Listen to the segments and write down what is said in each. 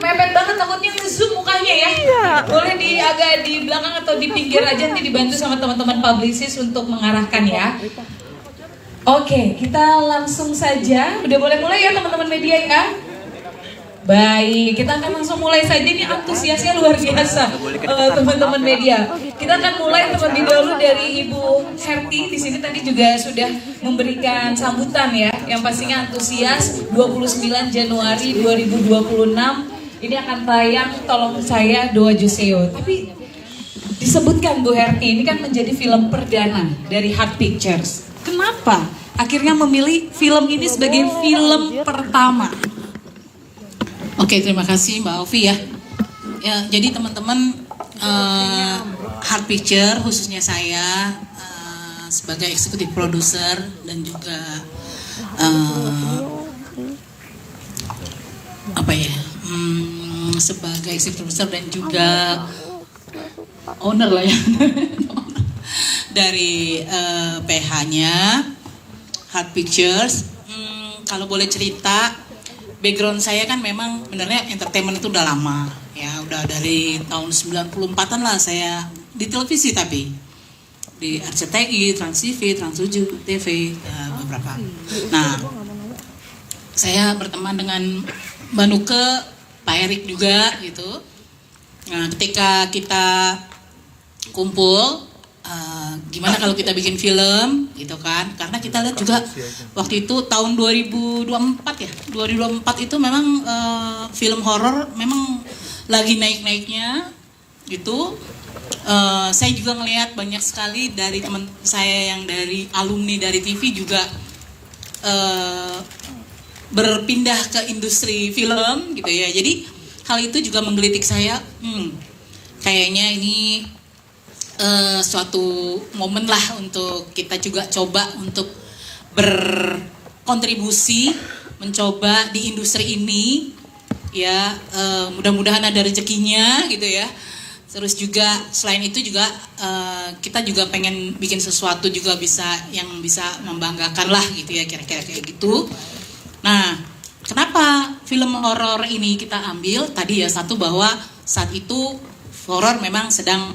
Mepet banget takutnya nge-zoom mukanya ya. Boleh agak di belakang atau di pinggir aja, nanti dibantu sama teman-teman publicist untuk mengarahkan ya. Oke, kita langsung saja. Udah boleh mulai ya teman-teman media ya. Baik, kita akan langsung mulai saja. Ini antusiasnya luar biasa, teman-teman media. Kita akan mulai terlebih dahulu dari Ibu Herti. Di sini tadi juga sudah memberikan sambutan ya, yang pastinya antusias. 29 Januari 2026 ini akan tayang Tolong Saya Doa Joseo. Tapi disebutkan Bu Herti, ini kan menjadi film perdana dari Heart Pictures. Kenapa akhirnya memilih film ini sebagai film pertama? Oke, terima kasih Mbak Ovi ya. Ya, jadi teman-teman Heart Picture khususnya saya sebagai eksekutif produser dan juga sebagai eksekutif produser dan juga owner lah ya dari PH-nya Heart Pictures. Kalau boleh cerita, background saya kan memang benernya entertainment itu udah lama ya, udah dari tahun 94-an lah saya di televisi, tapi di RCTI, Trans TV, Trans 7 TV beberapa. Nah, saya berteman dengan Mbak Nuke, Pak Erik juga gitu. Nah, ketika kita kumpul, gimana kalau kita bikin film gitu kan, karena kita lihat juga waktu itu tahun 2024 ya, 2024 itu memang film horor memang lagi naik-naiknya gitu. Saya juga ngelihat banyak sekali dari teman saya yang dari alumni dari TV juga berpindah ke industri film gitu ya. Jadi hal itu juga menggelitik saya, kayaknya ini suatu momen lah untuk kita juga coba untuk berkontribusi, mencoba di industri ini ya, mudah-mudahan ada rezekinya gitu ya. Terus juga selain itu juga kita juga pengen bikin sesuatu juga yang bisa membanggakan lah gitu ya, kira-kira kayak gitu. Nah, kenapa film horor ini kita ambil? Tadi ya, satu bahwa saat itu horor memang sedang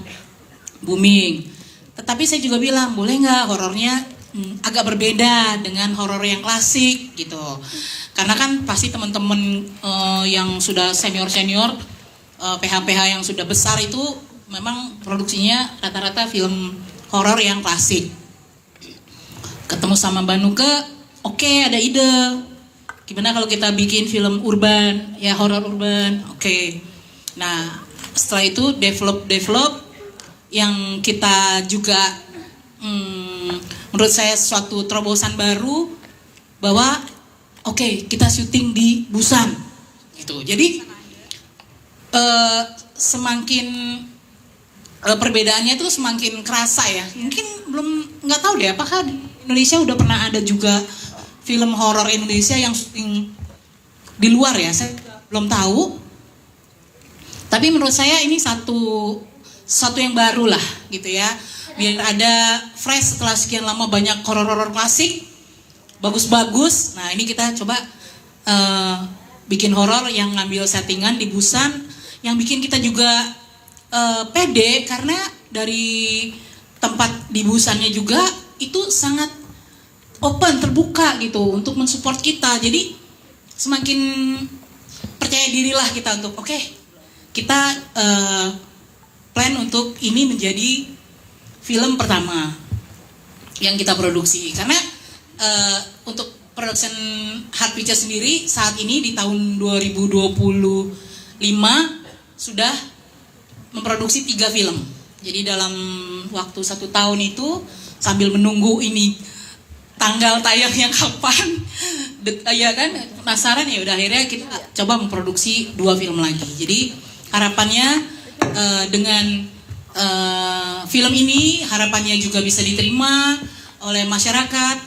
booming. Tetapi saya juga bilang, boleh nggak horornya agak berbeda dengan horor yang klasik gitu. Karena kan pasti teman-teman yang sudah senior-senior, PH-PH yang sudah besar itu memang produksinya rata-rata film horor yang klasik. Ketemu sama Mbak Nuke, oke, ada ide. Gimana kalau kita bikin film urban, ya horor urban, oke. Nah, setelah itu develop yang kita juga menurut saya suatu terobosan baru bahwa oke, kita syuting di Busan gitu. Jadi semakin perbedaannya itu semakin kerasa ya. Mungkin nggak tahu deh apakah di Indonesia udah pernah ada juga film horor Indonesia yang syuting di luar ya. Saya belum tahu. Tapi menurut saya ini satu yang baru lah gitu ya, biar ada fresh setelah sekian lama banyak horor-horor klasik bagus-bagus. Nah, ini kita coba bikin horor yang ngambil settingan di Busan, yang bikin kita juga pede karena dari tempat di Busannya juga itu sangat open, terbuka gitu untuk mensupport kita. Jadi semakin percaya dirilah kita untuk oke, kita plan untuk ini menjadi film pertama yang kita produksi. Karena untuk production Heart Picture sendiri saat ini di tahun 2025 sudah memproduksi 3 film. Jadi dalam waktu 1 tahun itu sambil menunggu ini tanggal tayangnya kapan, ya kan penasaran ya, udah akhirnya kita coba memproduksi 2 film lagi. Jadi harapannya dengan film ini harapannya juga bisa diterima oleh masyarakat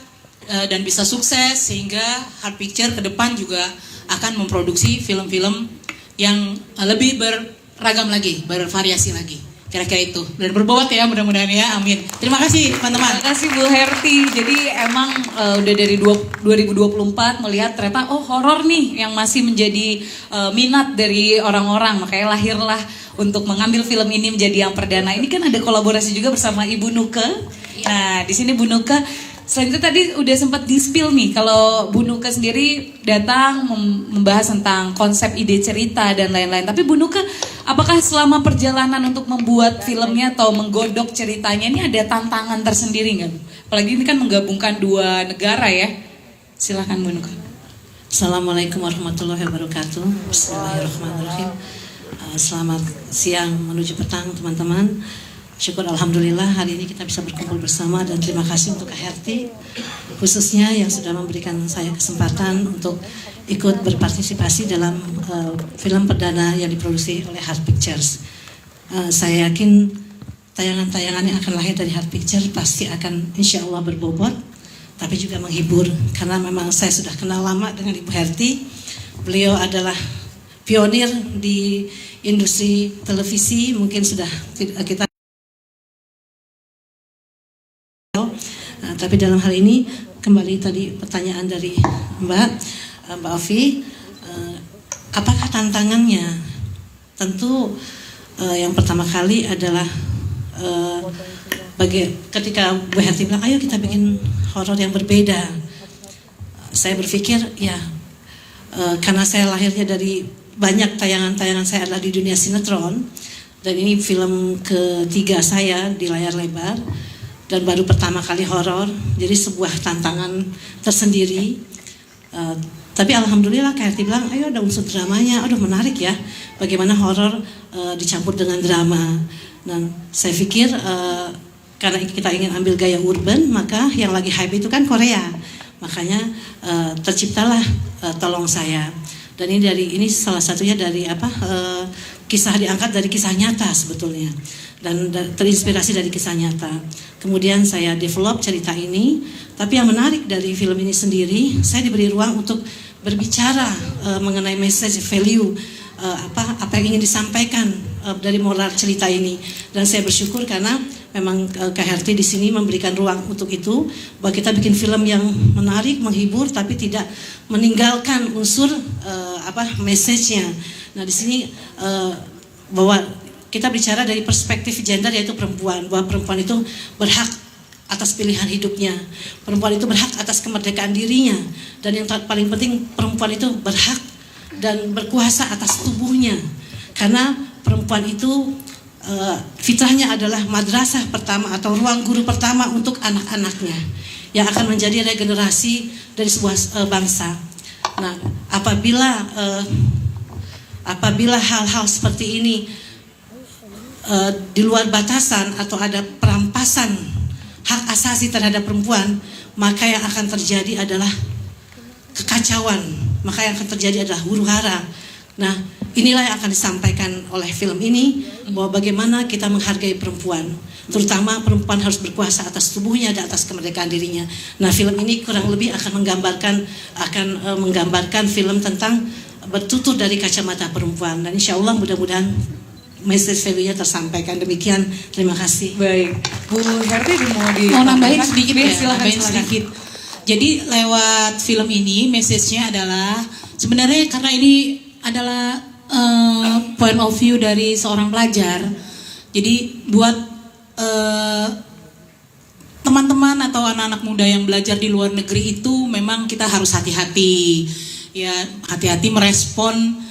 dan bisa sukses, sehingga Heart Picture ke depan juga akan memproduksi film-film yang lebih beragam lagi, bervariasi lagi. Kira-kira itu. Dan berbobot ya mudah-mudahan ya. Amin. Terima kasih teman-teman. Terima kasih Bu Herti. Jadi emang udah dari 2024 melihat ternyata horor nih yang masih menjadi minat dari orang-orang. Makanya lahirlah untuk mengambil film ini menjadi yang perdana. Ini kan ada kolaborasi juga bersama Ibu Nuke. Nah, di sini Bu Nuke selain itu tadi udah sempat di-spill nih kalau Bu Nuke sendiri datang membahas tentang konsep ide cerita dan lain-lain. Tapi Bu Nuke, apakah selama perjalanan untuk membuat filmnya atau menggodok ceritanya ini ada tantangan tersendiri nggak? Apalagi ini kan menggabungkan dua negara ya. Silakan Bu Nuke. Assalamualaikum warahmatullahi wabarakatuh. Bismillahirrahmanirrahim. Selamat siang menuju petang teman-teman. Syukur alhamdulillah hari ini kita bisa berkumpul bersama dan terima kasih untuk Kak Herti khususnya yang sudah memberikan saya kesempatan untuk ikut berpartisipasi dalam film perdana yang diproduksi oleh Heart Pictures. Saya yakin tayangan-tayangan yang akan lahir dari Heart Pictures pasti akan insya Allah berbobot tapi juga menghibur karena memang saya sudah kenal lama dengan Ibu Herti. Beliau adalah pionir di industri televisi, mungkin sudah kita tapi dalam hal ini kembali tadi pertanyaan dari Mbak Ovi, apakah tantangannya? Tentu yang pertama kali adalah ketika Bu Herti bilang ayo kita bikin horor yang berbeda, saya berpikir ya karena saya lahirnya dari banyak tayangan-tayangan saya adalah di dunia sinetron dan ini film ketiga saya di layar lebar dan baru pertama kali horor, jadi sebuah tantangan tersendiri. Tapi alhamdulillah Kak Herti bilang, ayo ada unsur dramanya, aduh menarik ya, bagaimana horor dicampur dengan drama. Dan saya pikir karena kita ingin ambil gaya urban, maka yang lagi hype itu kan Korea, makanya terciptalah Tolong Saya. Dan ini salah satunya dari kisah diangkat dari kisah nyata sebetulnya dan terinspirasi dari kisah nyata. Kemudian saya develop cerita ini, tapi yang menarik dari film ini sendiri, saya diberi ruang untuk berbicara mengenai message value apa yang ingin disampaikan dari moral cerita ini. Dan saya bersyukur karena memang Kak Herti di sini memberikan ruang untuk itu, bahwa kita bikin film yang menarik, menghibur, tapi tidak meninggalkan unsur message-nya. Nah di sini bahwa kita bicara dari perspektif gender yaitu perempuan, bahwa perempuan itu berhak atas pilihan hidupnya, perempuan itu berhak atas kemerdekaan dirinya, dan yang paling penting perempuan itu berhak dan berkuasa atas tubuhnya, karena perempuan itu fitrahnya adalah madrasah pertama atau ruang guru pertama untuk anak-anaknya yang akan menjadi regenerasi dari sebuah bangsa. Nah, apabila hal-hal seperti ini di luar batasan atau ada perampasan hak asasi terhadap perempuan, maka yang akan terjadi adalah kekacauan, maka yang akan terjadi adalah huru-hara. Nah, inilah yang akan disampaikan oleh film ini, bahwa bagaimana kita menghargai perempuan, terutama perempuan harus berkuasa atas tubuhnya dan atas kemerdekaan dirinya. Nah, film ini kurang lebih akan menggambarkan film tentang bertutur dari kacamata perempuan, dan insya Allah mudah-mudahan message value-nya tersampaikan. Demikian, terima kasih. Baik, Bu Herti mau nambahin sedikit ya, silakan. sedikit. Jadi lewat film ini message-nya adalah sebenarnya karena ini adalah point of view dari seorang pelajar. Jadi buat teman-teman atau anak-anak muda yang belajar di luar negeri itu memang kita harus hati-hati, ya hati-hati merespon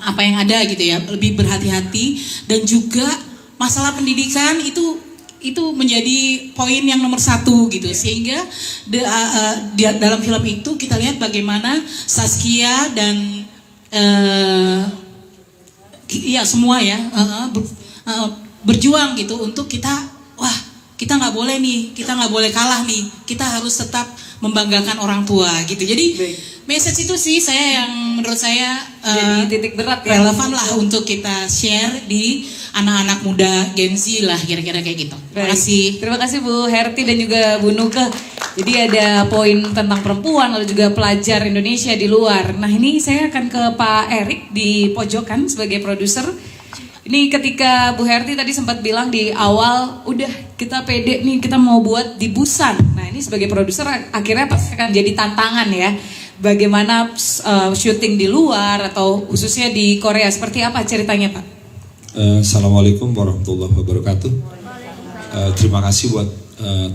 apa yang ada gitu ya, lebih berhati-hati. Dan juga masalah pendidikan itu menjadi poin yang nomor satu gitu, sehingga dalam film itu kita lihat bagaimana Saskia dan ya semua ya berjuang gitu untuk kita nggak boleh nih, kita nggak boleh kalah nih, kita harus tetap membanggakan orang tua gitu. Jadi message itu sih yang menurut saya jadi titik berat ya, relevan lah untuk kita share di anak-anak muda Gen Z lah, kira-kira kayak gitu. Terima kasih. Terima kasih Bu Herti dan juga Bu Nuke. Jadi ada poin tentang perempuan lalu juga pelajar Indonesia di luar. Nah ini saya akan ke Pak Erik di pojokan sebagai produser. Ini ketika Bu Herti tadi sempat bilang di awal, udah kita pede nih, kita mau buat di Busan. Nah ini sebagai produser akhirnya pasti akan jadi tantangan ya. Bagaimana syuting di luar atau khususnya di Korea, seperti apa ceritanya Pak? Assalamualaikum warahmatullahi wabarakatuh. Terima kasih buat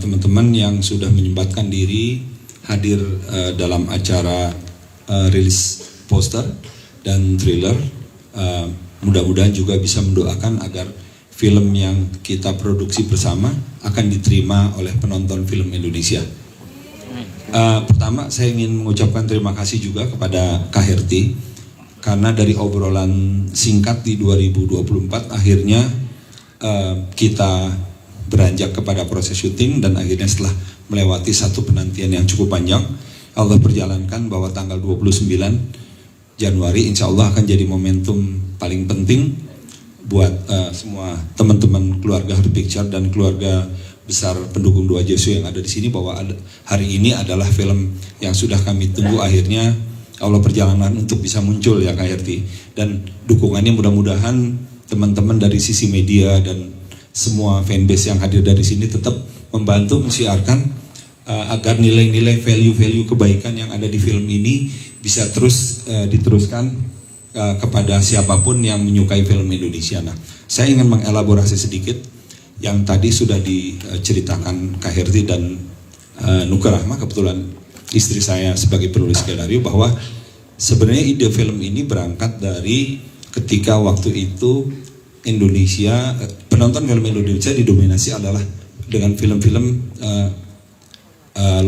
teman-teman yang sudah menyempatkan diri hadir dalam acara rilis poster dan thriller. Mudah-mudahan juga bisa mendoakan agar film yang kita produksi bersama akan diterima oleh penonton film Indonesia. Pertama saya ingin mengucapkan terima kasih juga kepada Kak Herti, karena dari obrolan singkat di 2024 akhirnya kita beranjak kepada proses syuting, dan akhirnya setelah melewati satu penantian yang cukup panjang, Allah perjalankan bahwa tanggal 29 Januari insya Allah akan jadi momentum paling penting buat semua teman-teman keluarga Heart Picture dan keluarga besar pendukung Doa Jesu yang ada di sini, bahwa hari ini adalah film yang sudah kami tunggu, akhirnya Allah perjalanan untuk bisa muncul ya Kak Herti. Dan dukungannya mudah-mudahan teman-teman dari sisi media dan semua fanbase yang hadir dari sini tetap membantu mensiarkan agar nilai-nilai value-value kebaikan yang ada di film ini bisa terus diteruskan kepada siapapun yang menyukai film Indonesia. Nah, saya ingin mengelaborasi sedikit yang tadi sudah diceritakan Kak Herti dan Nuka Rahma, kebetulan istri saya sebagai penulis skenario, bahwa sebenarnya ide film ini berangkat dari ketika waktu itu Indonesia, penonton film Indonesia didominasi adalah dengan film-film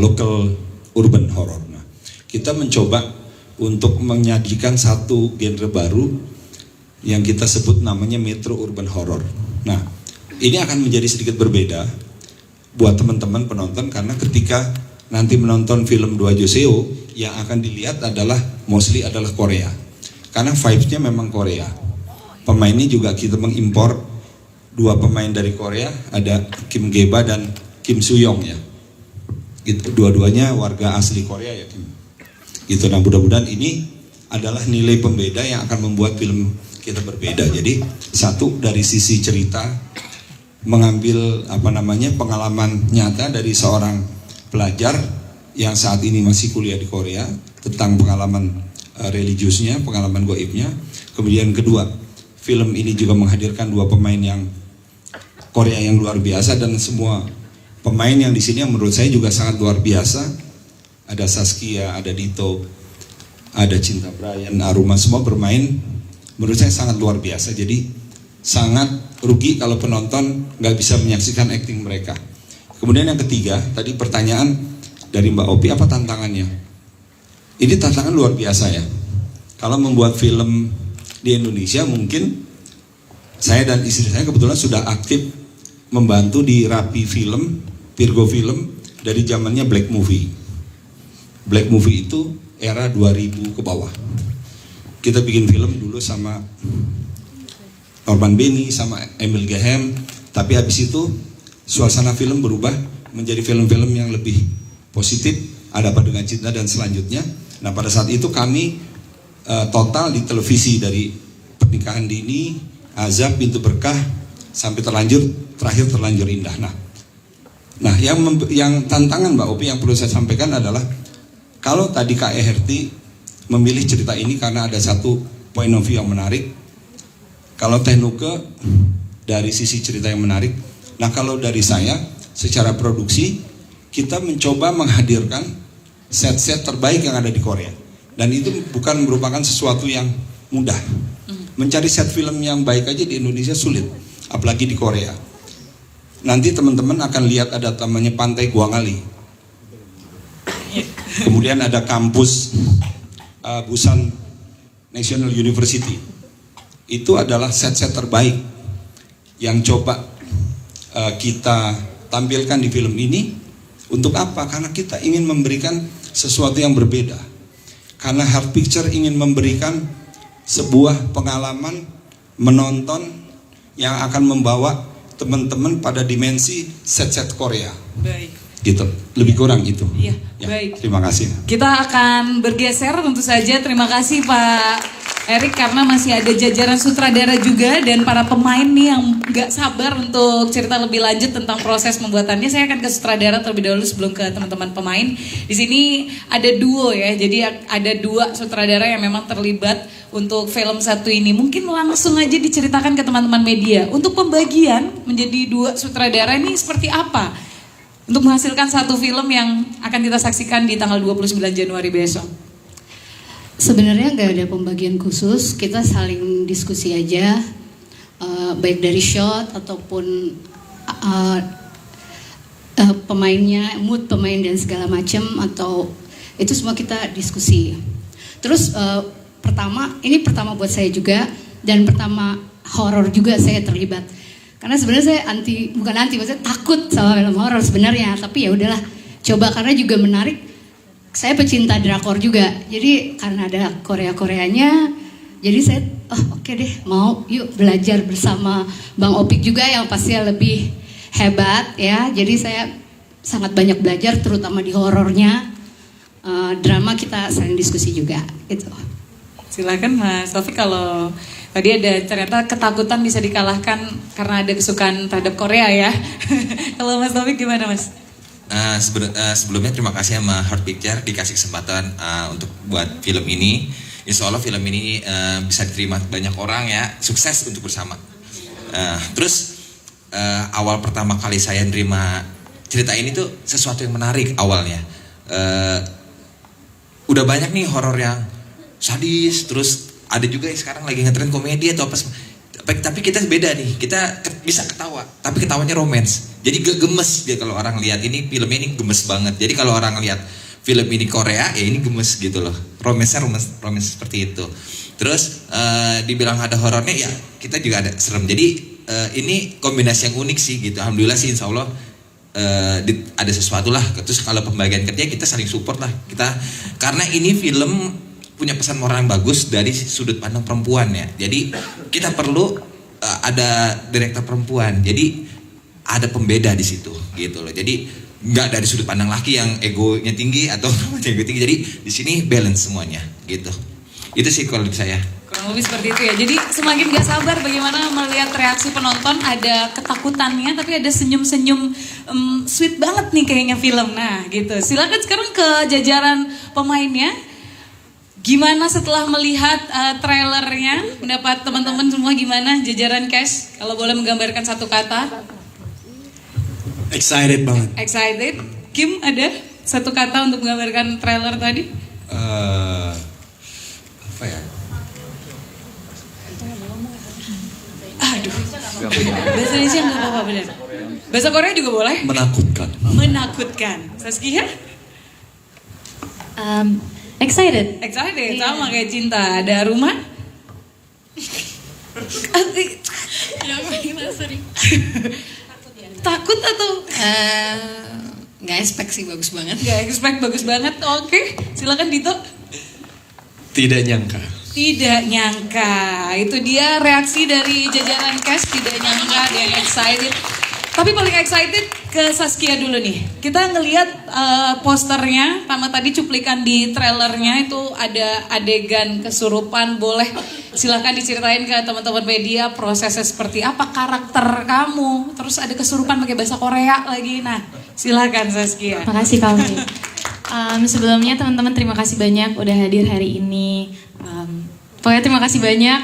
local urban horror. Nah, kita mencoba untuk menyajikan satu genre baru yang kita sebut namanya metro urban horror. Nah, ini akan menjadi sedikit berbeda buat teman-teman penonton, karena ketika nanti menonton film Doa Joseo yang akan dilihat adalah mostly adalah Korea, karena vibes-nya memang Korea. Pemainnya juga kita mengimpor dua pemain dari Korea, ada Kim Geba dan Kim Soo-young ya. Gitu, dua-duanya warga asli Korea ya Kim. Gitu. Nah, mudah-mudahan ini adalah nilai pembeda yang akan membuat film kita berbeda. Jadi satu, dari sisi cerita mengambil pengalaman nyata dari seorang pelajar yang saat ini masih kuliah di Korea tentang pengalaman religiusnya, pengalaman goibnya. Kemudian kedua, film ini juga menghadirkan dua pemain yang Korea yang luar biasa, dan semua pemain yang di sini yang menurut saya juga sangat luar biasa. Ada Saskia, ada Dito, ada Cinta Brian, Aruma, semua bermain menurut saya sangat luar biasa. Jadi sangat rugi kalau penonton nggak bisa menyaksikan akting mereka. Kemudian yang ketiga, tadi pertanyaan dari Mbak Opi, apa tantangannya? Ini tantangan luar biasa ya. Kalau membuat film di Indonesia, mungkin saya dan istri saya kebetulan sudah aktif membantu di Rapi Film, Virgo Film dari zamannya Black Movie. Black Movie itu era 2000 ke bawah. Kita bikin film dulu sama Norman Beni, sama Emil Gehem, tapi habis itu suasana film berubah menjadi film-film yang lebih positif, Ada Apa Dengan Cinta dan selanjutnya. Nah, pada saat itu kami total di televisi dari Pernikahan Dini, Azab, Pintu Berkah, sampai terakhir Terlanjur Indah. Nah, yang tantangan Mbak Opi yang perlu saya sampaikan adalah, kalau tadi Kak Herti memilih cerita ini karena ada satu point of view yang menarik, kalau Teh Nuke dari sisi cerita yang menarik. Nah, kalau dari saya secara produksi, kita mencoba menghadirkan set-set terbaik yang ada di Korea, dan itu bukan merupakan sesuatu yang mudah. Mencari set film yang baik aja di Indonesia sulit, apalagi di Korea. Nanti teman-teman akan lihat ada namanya Pantai Gwangali, kemudian ada kampus Busan National University. Itu adalah set-set terbaik yang coba kita tampilkan di film ini. Untuk apa? Karena kita ingin memberikan sesuatu yang berbeda. Karena Heart Picture ingin memberikan sebuah pengalaman menonton yang akan membawa teman-teman pada dimensi set-set Korea. Baik. Gitu, lebih kurang itu. Iya, ya, baik. Terima kasih. Kita akan bergeser tentu saja. Terima kasih Pak Erik karena masih ada jajaran sutradara juga dan para pemain nih yang gak sabar untuk cerita lebih lanjut tentang proses pembuatannya. Saya akan ke sutradara terlebih dahulu sebelum ke teman-teman pemain. Di sini ada duo ya, jadi ada 2 sutradara yang memang terlibat untuk film satu ini. Mungkin langsung aja diceritakan ke teman-teman media. Untuk pembagian menjadi 2 sutradara ini seperti apa? Untuk menghasilkan satu film yang akan kita saksikan di tanggal 29 Januari besok. Sebenarnya nggak ada pembagian khusus, kita saling diskusi aja, baik dari shot ataupun pemainnya, mood pemain dan segala macam, atau itu semua kita diskusi. Terus ini pertama buat saya juga, dan pertama horor juga saya terlibat. Karena sebenarnya saya maksudnya takut sama film horor sebenarnya, tapi ya udahlah, coba karena juga menarik. Saya pecinta drakor juga, jadi karena ada Korea-Koreanya, jadi saya oke deh, mau yuk belajar bersama Bang Opik juga yang pasti lebih hebat ya. Jadi saya sangat banyak belajar, terutama di horornya. Drama kita saling diskusi juga, gitu. Silakan Mas Taufik, kalau tadi ada ternyata ketakutan bisa dikalahkan karena ada kesukaan terhadap Korea ya. Kalau Mas Taufik gimana Mas? Sebelumnya terima kasih sama Heart Picture dikasih kesempatan untuk buat film ini. Insya Allah film ini bisa diterima banyak orang ya, sukses untuk bersama. Terus awal pertama kali saya nerima cerita ini tuh sesuatu yang menarik awalnya. Udah banyak nih horor yang sadis, terus ada juga yang sekarang lagi ngetren komedi atau apa. Tapi kita beda nih, kita bisa ketawa, tapi ketawanya romance. Jadi gak gemes dia kalau orang lihat ini filmnya ini gemes banget. Jadi kalau orang lihat film ini Korea, ya ini gemes gitu loh. Romance seperti itu. Terus dibilang ada horornya, ya kita juga ada serem. Jadi ini kombinasi yang unik sih gitu. Alhamdulillah sih insya Allah ada sesuatu lah. Terus kalau pembagian kerja kita saling support lah. Karena ini film punya pesan moral yang bagus dari sudut pandang perempuan ya. Jadi kita perlu ada direktur perempuan. Jadi ada pembeda di situ gitu loh. Jadi nggak dari sudut pandang laki yang egonya tinggi atau ego tinggi. Jadi di sini balance semuanya gitu. Itu sih kalau saya. Kurang lebih seperti itu ya. Jadi semakin gak sabar bagaimana melihat reaksi penonton, ada ketakutannya tapi ada senyum-senyum sweet banget nih kayaknya film. Nah gitu. Silakan sekarang ke jajaran pemainnya. Gimana setelah melihat trailernya, pendapat teman-teman semua gimana? Jajaran cast, kalau boleh menggambarkan satu kata. Excited banget. Excited. Kim ada satu kata untuk menggambarkan trailer tadi? Apa ya? Aduh. Bahasa Indonesia nggak apa-apa benar. Bahasa Korea juga boleh? Menakutkan. Menakutkan. Saskia? Excited. Excited, sama kayak Cinta. Ada Rumah? Takut atau? Nggak expect sih, bagus banget. Gak expect, bagus banget. Oke, silakan Dito. Tidak nyangka. Tidak nyangka. Itu dia reaksi dari jajaran cast. Tidak nyangka, dia excited. Tapi paling excited ke Saskia dulu nih. Kita ngelihat posternya, sama tadi cuplikan di trailernya itu ada adegan kesurupan. Boleh silakan diceritain ke teman-teman media prosesnya seperti apa, karakter kamu. Terus ada kesurupan pakai bahasa Korea lagi. Nah, silakan Saskia. Makasih Kalmi. Sebelumnya teman-teman terima kasih banyak udah hadir hari ini. Pokoknya terima kasih banyak.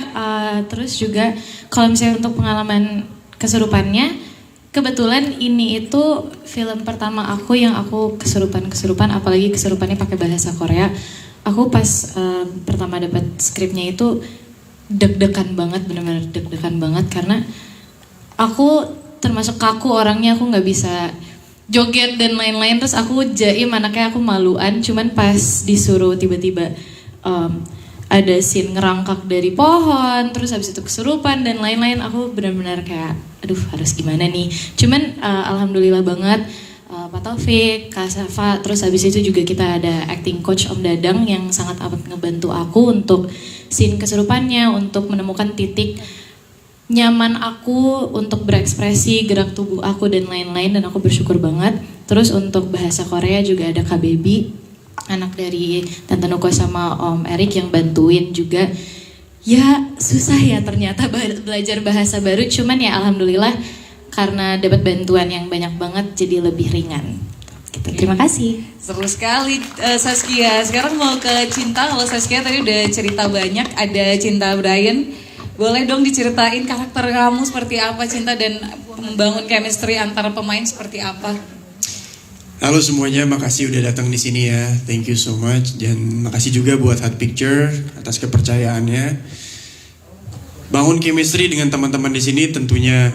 Terus juga kalau misalnya untuk pengalaman kesurupannya, kebetulan ini itu film pertama aku yang aku kesurupan, apalagi kesurupannya pakai bahasa Korea. Aku pas pertama dapat skripnya itu deg-degan banget, benar-benar deg-degan banget karena aku termasuk kaku orangnya, aku nggak bisa joget dan lain-lain. Terus aku jaim, anaknya aku maluan. Cuman pas disuruh tiba-tiba ada scene ngerangkak dari pohon, terus habis itu kesurupan dan lain-lain, aku benar-benar kayak aduh harus gimana nih. Cuman alhamdulillah banget Pak Taufik, Kak Safa, terus habis itu juga kita ada acting coach Om Dadang yang sangat amat ngebantu aku untuk scene kesurupannya, untuk menemukan titik nyaman aku untuk berekspresi, gerak tubuh aku dan lain-lain, dan aku bersyukur banget. Terus untuk bahasa Korea juga ada Kak Baby, anak dari Tante Nuko sama Om Erik yang bantuin juga. Ya susah ya ternyata belajar bahasa baru, cuman ya alhamdulillah karena dapat bantuan yang banyak banget jadi lebih ringan. Gitu. Terima kasih. Seru sekali Saskia. Sekarang mau ke Cinta. Kalau Saskia tadi udah cerita banyak, ada Cinta Brian. Boleh dong diceritain karakter kamu seperti apa Cinta dan membangun chemistry antara pemain seperti apa? Halo semuanya, makasih udah datang di sini ya. Thank you so much dan makasih juga buat Hot Picture atas kepercayaannya. Bangun chemistry dengan teman-teman di sini tentunya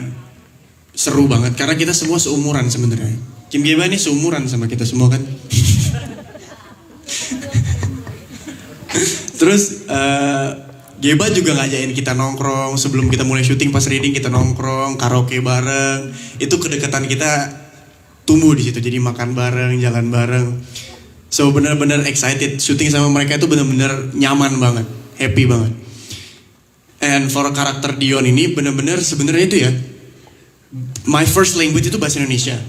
seru banget karena kita semua seumuran sebenarnya. Kim Geba nih seumuran sama kita semua kan. Terus Geba juga ngajakin kita nongkrong sebelum kita mulai syuting, pas reading kita nongkrong, karaoke bareng. Itu kedekatan kita tumbuh di situ, jadi makan bareng, jalan bareng. So benar-benar excited syuting sama mereka itu benar-benar nyaman banget, happy banget. And for karakter Dion ini benar-benar sebenarnya itu ya, my first language itu bahasa Indonesia.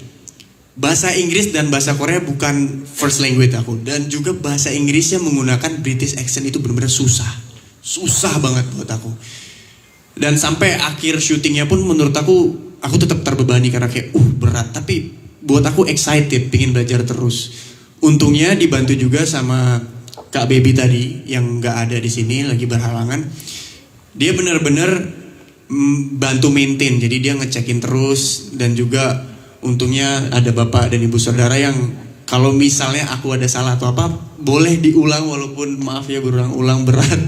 Bahasa Inggris dan bahasa Korea bukan first language aku, dan juga bahasa Inggrisnya menggunakan British accent itu benar-benar susah banget buat aku. Dan sampai akhir syutingnya pun menurut aku tetap terbebani karena kayak berat, tapi buat aku excited, pengen belajar terus. Untungnya dibantu juga sama Kak Baby tadi yang nggak ada di sini, lagi berhalangan. Dia benar-benar bantu maintain, jadi dia ngecekin terus. Dan juga untungnya ada bapak dan ibu saudara yang kalau misalnya aku ada salah atau apa boleh diulang, walaupun maaf ya berulang-ulang berat.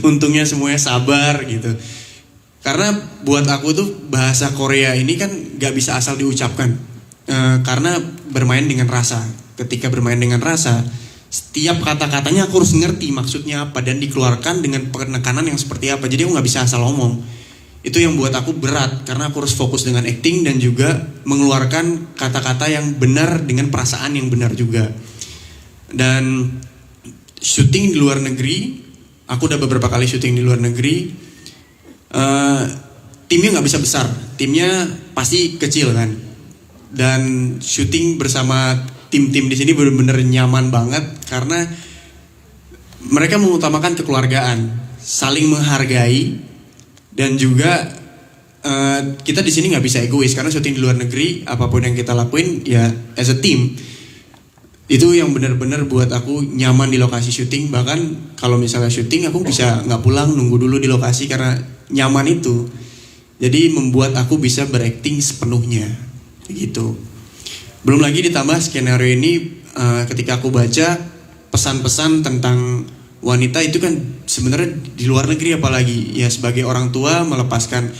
Untungnya semuanya sabar gitu. Karena buat aku tuh bahasa Korea ini kan gak bisa asal diucapkan, karena bermain dengan rasa. Ketika bermain dengan rasa, setiap kata-katanya aku harus ngerti maksudnya apa dan dikeluarkan dengan penekanan yang seperti apa. Jadi aku gak bisa asal ngomong. Itu yang buat aku berat, karena aku harus fokus dengan acting dan juga mengeluarkan kata-kata yang benar dengan perasaan yang benar juga. Dan syuting di luar negeri, aku udah beberapa kali syuting di luar negeri. Timnya nggak bisa besar, timnya pasti kecil kan. Dan syuting bersama tim-tim di sini benar-benar nyaman banget karena mereka mengutamakan kekeluargaan, saling menghargai, dan juga kita di sini nggak bisa egois karena syuting di luar negeri, apapun yang kita lakuin ya as a team. Itu yang benar-benar buat aku nyaman di lokasi syuting. Bahkan kalau misalnya syuting aku bisa nggak pulang, nunggu dulu di lokasi karena nyaman itu. Jadi membuat aku bisa berakting sepenuhnya gitu. Belum lagi ditambah skenario ini, ketika aku baca pesan-pesan tentang wanita itu kan sebenarnya di luar negeri, apalagi ya sebagai orang tua melepaskan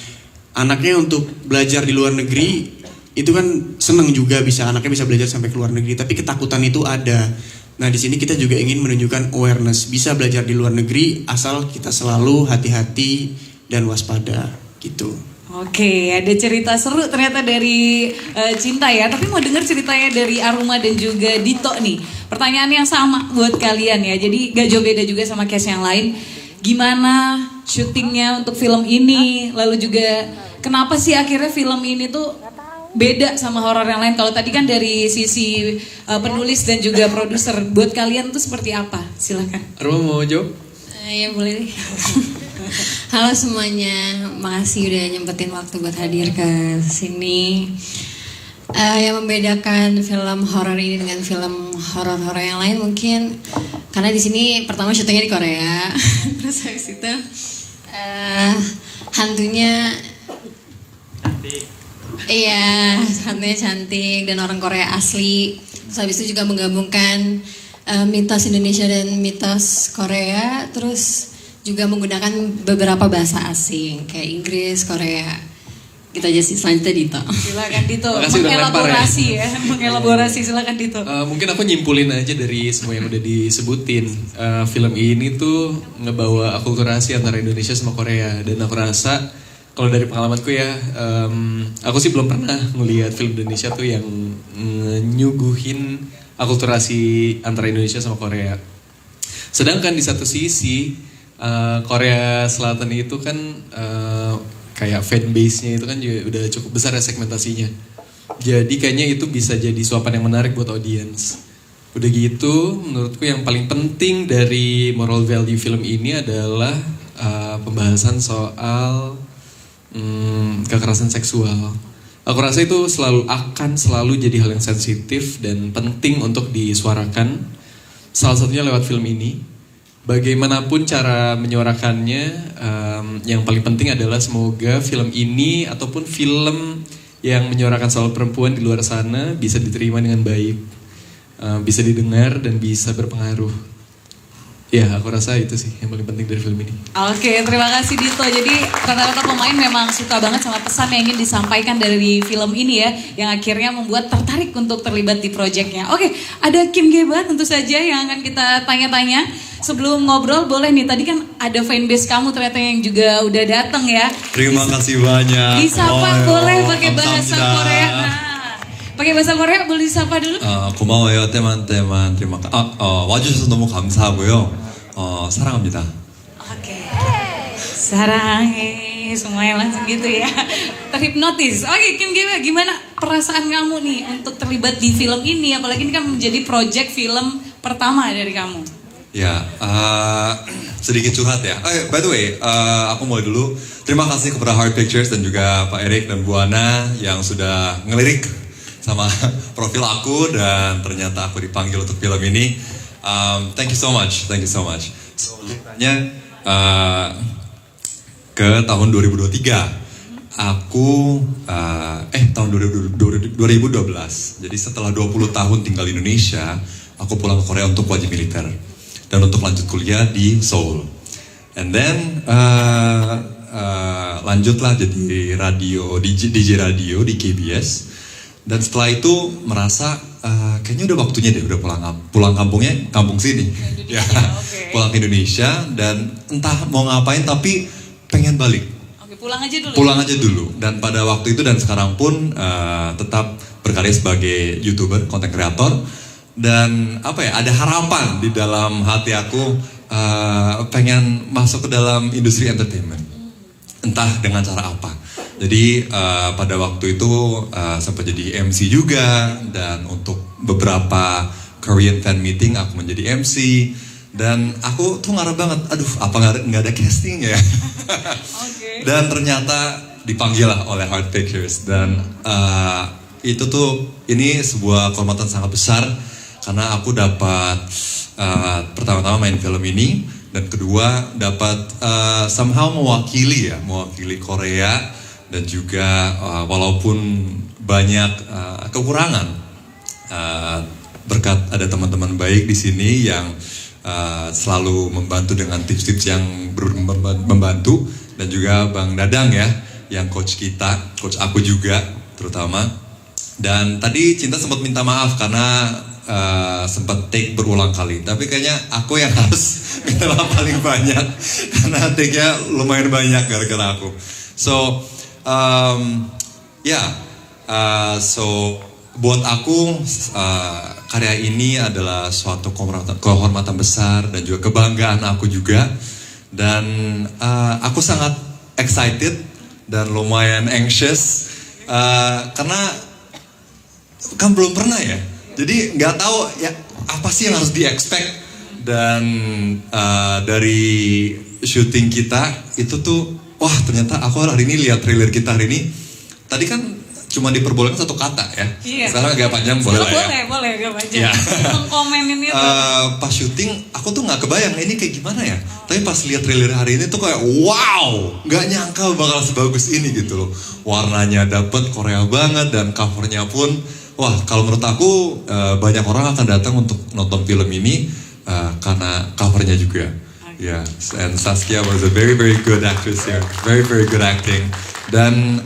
anaknya untuk belajar di luar negeri, itu kan senang juga bisa anaknya bisa belajar sampai ke luar negeri, tapi ketakutan itu ada. Nah di sini kita juga ingin menunjukkan awareness, bisa belajar di luar negeri asal kita selalu hati-hati dan waspada gitu. Oke, ada cerita seru ternyata dari Cinta ya. Tapi mau dengar ceritanya dari Aruma dan juga Dito nih. Pertanyaan yang sama buat kalian ya. Jadi gak jauh beda juga sama case yang lain. Gimana syutingnya untuk film ini? Lalu juga kenapa sih akhirnya film ini tuh beda sama horor yang lain? Kalau tadi kan dari sisi penulis dan juga produser, buat kalian tuh seperti apa? Silakan. Aruma mau jawab? Ya boleh deh. Halo semuanya, makasih udah nyempetin waktu buat hadir ke sini. Yang membedakan film horor ini dengan film horor-horor yang lain mungkin karena di sini pertama syutingnya di Korea, terus habis itu hantunya, iya hantunya cantik dan orang Korea asli. Terus habis itu juga menggabungkan mitos Indonesia dan mitos Korea, terus juga menggunakan beberapa bahasa asing kayak Inggris, Korea. Gitu aja sih, selanjutnya Dito. Silakan Dito, Makasih udah mengelaborasi ya. Mengelaborasi, silakan Dito. Mungkin aku nyimpulin aja dari semua yang udah disebutin. Film ini tuh ngebawa akulturasi antara Indonesia sama Korea. Dan aku rasa kalau dari pengalamanku ya, aku sih belum pernah ngelihat film Indonesia tuh yang nyuguhin akulturasi antara Indonesia sama Korea. Sedangkan di satu sisi Korea Selatan itu kan kayak fanbase-nya itu kan juga udah cukup besar ya segmentasinya. Jadi kayaknya itu bisa jadi suapan yang menarik buat audiens. Udah gitu, menurutku yang paling penting dari moral value film ini adalah pembahasan soal kekerasan seksual. Aku rasa itu akan selalu jadi hal yang sensitif dan penting untuk disuarakan. Salah satunya lewat film ini. Bagaimanapun cara menyuarakannya, yang paling penting adalah semoga film ini ataupun film yang menyuarakan soal perempuan di luar sana bisa diterima dengan baik. Bisa didengar dan bisa berpengaruh. Ya, aku rasa itu sih yang paling penting dari film ini. Oke, terima kasih Dito. Jadi rata-rata pemain memang suka banget sama pesan yang ingin disampaikan dari film ini ya, yang akhirnya membuat tertarik untuk terlibat di proyeknya. Oke, ada Kim Geba tentu saja yang akan kita tanya-tanya. Sebelum ngobrol boleh nih, tadi kan ada fanbase kamu ternyata yang juga udah datang ya. Terima kasih banyak. Disapa boleh pakai bahasa Korea. Nah, pakai bahasa Korea boleh disapa dulu? 고마워요 teman-teman. 와주셔서 너무 감사하고요. 사랑합니다. Oke. Sarange, semuanya langsung gitu ya. Terhipnotis. Oke, Kim gimana perasaan kamu nih untuk terlibat di film ini? Apalagi ini kan menjadi project film pertama dari kamu. Ya, sedikit curhat ya. By the way, aku mulai dulu. Terima kasih kepada Heart Pictures dan juga Pak Erik dan Bu Ana yang sudah ngelirik sama profil aku dan ternyata aku dipanggil untuk film ini. Thank you so much. So, ceritanya ke tahun 2023. Aku tahun 2012. Jadi setelah 20 tahun tinggal di Indonesia, aku pulang ke Korea untuk wajib militer dan untuk lanjut kuliah di Seoul. And then lanjutlah jadi DJ radio di KBS. Dan setelah itu merasa kayaknya udah waktunya deh, udah pulang kampungnya, kampung sini. Ya, okay. Pulang ke Indonesia dan entah mau ngapain tapi pengen balik. Oke, pulang aja dulu. Pulang aja dulu. Dan pada waktu itu dan sekarang pun tetap berkarya sebagai YouTuber, content creator. Dan ada harapan di dalam hati aku pengen masuk ke dalam industri entertainment. Entah dengan cara apa. Jadi pada waktu itu sempat jadi MC juga. Dan untuk beberapa Korean fan meeting aku menjadi MC. Dan aku tuh ngarep banget, aduh apa nggak ada casting ya. Okay. Dan ternyata dipanggil lah oleh Heart Pictures. Dan itu tuh ini sebuah kehormatan sangat besar. Karena aku dapat pertama-tama main film ini. Dan kedua dapat somehow mewakili Korea. Dan juga walaupun banyak kekurangan, berkat ada teman-teman baik di sini yang selalu membantu dengan tips-tips yang membantu. Dan juga Bang Dadang ya, yang coach aku juga terutama. Dan tadi Cinta sempat minta maaf karena sempat take berulang kali, tapi kayaknya aku yang harus minta maaf paling banyak karena take-nya lumayan banyak gara-gara aku. So buat aku karya ini adalah suatu kehormatan besar dan juga kebanggaan aku juga. Dan aku sangat excited dan lumayan anxious karena kan belum pernah ya. Jadi nggak tahu ya apa sih yang harus di-expect. Dan dari syuting kita itu tuh, wah ternyata aku hari ini lihat trailer kita hari ini. Tadi kan cuma diperbolehkan satu kata ya. Iya. Sekarang agak panjang boleh lah ya. Boleh agak panjang. Ya. Mengkomenin itu. Pas syuting aku tuh nggak kebayang ini kayak gimana ya. Tapi pas lihat trailer hari ini tuh kayak wow, nggak nyangka bakal sebagus ini gitu loh. Warnanya dapet Korea banget dan covernya pun. Wah, kalau menurut aku banyak orang akan datang untuk nonton film ini karena covernya juga. Ya, yeah. And Saskia was a very very good actress here, very very good acting. Dan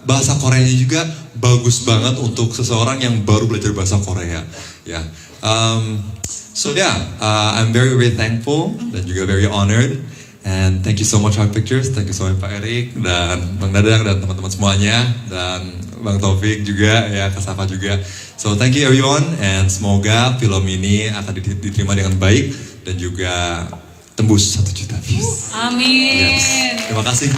bahasa Koreanya juga bagus banget untuk seseorang yang baru belajar bahasa Korea. Ya, yeah. I'm very very thankful dan juga very honored. And thank you so much Heart Pictures, thank you so much Pak Erik dan Bang Dadang dan teman-teman semuanya dan Bang Taufik juga ya, Kasafa juga. So thank you everyone and semoga film ini akan diterima dengan baik dan juga tembus 1 juta views. Amin. Yes. Terima kasih.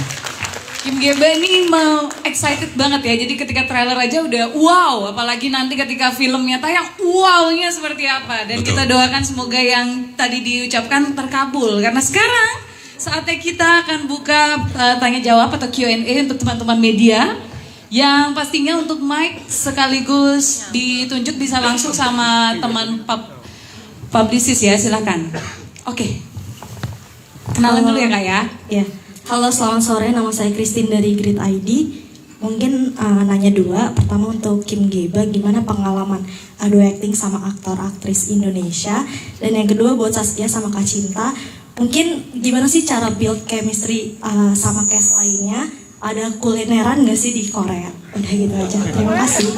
Kim Geba ini mau excited banget ya. Jadi ketika trailer aja udah wow, apalagi nanti ketika filmnya tayang, wow-nya seperti apa. Dan Betul. kita doakan semoga yang tadi diucapkan terkabul. Karena sekarang saatnya kita akan buka tanya jawab atau Q&A untuk teman-teman media. Yang pastinya untuk mic sekaligus ditunjuk bisa langsung sama teman publicist ya, silakan. Oke. Kenalan dulu ya Kak ya. Ya. Halo, selamat sore. Nama saya Christine dari Grid ID. Mungkin nanya dua. Pertama untuk Kim Geba, gimana pengalaman adu acting sama aktor-aktris Indonesia? Dan yang kedua buat Saskia sama Kak Cinta, mungkin gimana sih cara build chemistry sama cast lainnya? Ada kulineran gak sih di Korea? Udah gitu aja. Terima kasih.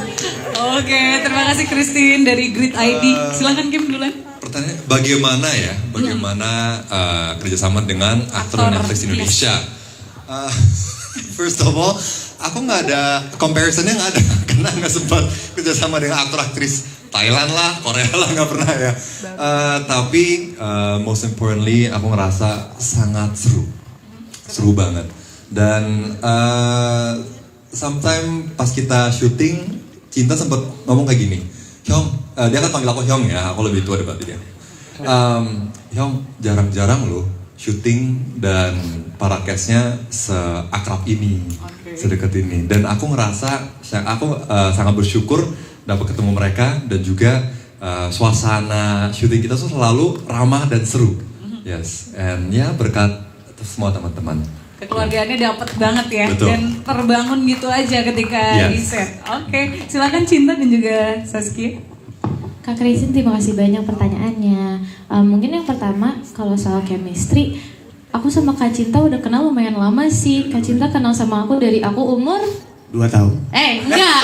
Oke, terima kasih Christine dari Grid ID. Silakan Kim duluan. Pertanyaan bagaimana ya? Bagaimana kerjasama dengan aktor dan aktris Indonesia? First of all, aku nggak ada comparisonnya, nggak ada karena nggak sempat kerjasama dengan aktor aktris Thailand lah, Korea lah, nggak pernah ya. Tapi most importantly, aku ngerasa sangat seru banget. Dan sometime pas kita syuting, Cinta sempat ngomong kayak gini, Hyung, dia kan panggil aku Hyung ya, aku lebih tua daripada dia. Hyung, jarang-jarang loh syuting dan para castnya seakrab ini, sedekat ini. Dan aku ngerasa, aku sangat bersyukur dapat ketemu mereka dan juga suasana syuting kita tuh selalu ramah dan seru. Yes, and ya berkat semua teman-teman. Kekeluargaannya dapat banget ya. Betul. Dan terbangun gitu aja ketika di set. Oke, silakan Cinta dan juga Saskia. Kak Christine, terima kasih banyak pertanyaannya. Mungkin yang pertama, kalau soal chemistry, aku sama Kak Cinta udah kenal lumayan lama sih. Kak Cinta kenal sama aku dari aku umur 2 tahun. Enggak.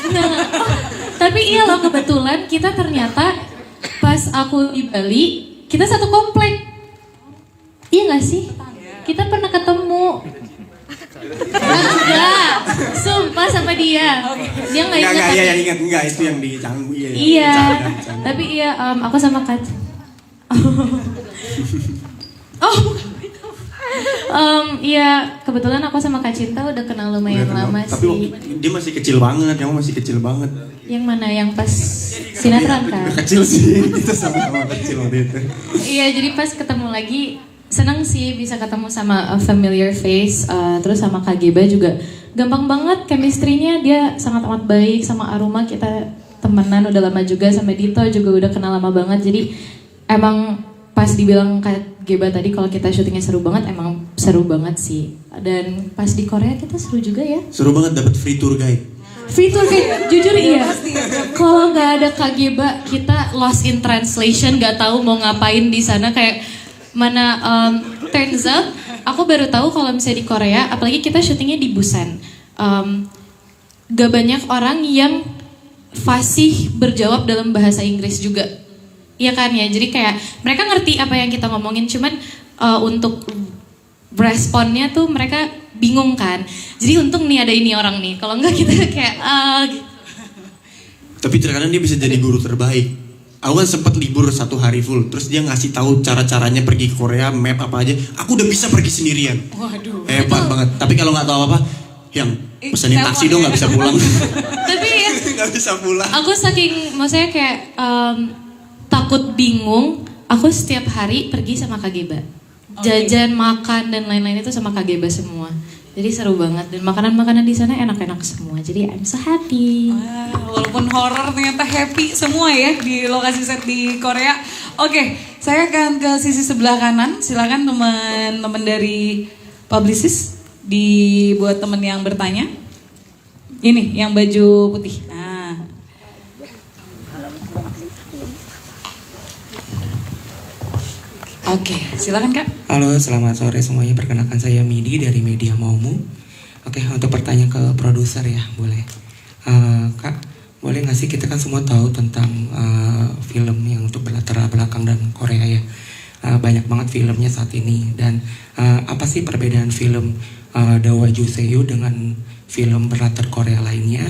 Enggak. Tapi iya loh, kebetulan kita ternyata pas aku di Bali, kita satu komplek. Iya gak sih? Kita pernah ketemu. Enggak, sumpah sama dia. Dia nggak ingat. Enggak, yang ingat enggak itu yang di Canggu. Iya, tapi iya aku sama Kat. Iya, kebetulan aku sama Kak Cinta udah kenal lumayan lama sih. Tapi dia masih kecil banget, yang masih kecil banget. Yang mana? Yang pas sinetron kan? Kecil sih, kita sama-sama kecil waktu itu. Iya, jadi pas ketemu lagi senang sih bisa ketemu sama a familiar face, terus sama Kak Geba juga gampang banget chemistry-nya, dia sangat amat baik sama Aruma, kita temenan udah lama juga, sama Dito juga udah kenal lama banget, jadi emang pas dibilang Kak Geba tadi kalau kita syutingnya seru banget, emang seru banget sih. Dan pas di Korea kita seru juga ya. Seru banget, dapat free tour guide. Free tour guide, jujur iya. Kalau nggak ada Kak Geba, kita lost in translation, nggak tahu mau ngapain di sana kayak mana. Turns out aku baru tahu kalau misalnya di Korea, apalagi kita syutingnya di Busan, gak banyak orang yang fasih berjawab dalam bahasa Inggris juga, iya kan ya. Jadi kayak mereka ngerti apa yang kita ngomongin, cuman untuk responnya tuh mereka bingung kan. Jadi untung nih ada ini orang nih, kalau enggak kita kayak Tapi terkadang dia bisa jadi guru terbaik. Aku kan sempat libur 1 hari full, terus dia ngasih tahu cara-caranya pergi ke Korea, map apa aja. Aku udah bisa pergi sendirian. Waduh. Hebat banget. Tapi kalau nggak tahu apa, yang pesenin taksi dong, nggak bisa pulang. Tapi ya, Nggak bisa pulang. aku saking maksudnya kayak takut bingung, aku setiap hari pergi sama Kak Geba. Jajan, makan dan lain-lain itu sama Kak Geba semua. Jadi seru banget, dan makanan-makanan di sana enak-enak semua. Jadi I'm so happy. Walaupun horor ternyata happy semua ya di lokasi set di Korea. Oke, saya akan ke sisi sebelah kanan. Silakan teman-teman dari publicist dibuat teman yang bertanya. Ini yang baju putih. Nah. Oke, silakan Kak. Halo, selamat sore semuanya. Perkenalkan saya Midi dari Media Maumu. Oke, untuk pertanyaan ke produser ya, boleh. Kak, boleh nggak sih, kita kan semua tahu tentang film yang untuk berlatar belakang dan Korea ya. Banyak banget filmnya saat ini. Dan apa sih perbedaan film Dawa Juseyu dengan film berlatar Korea lainnya?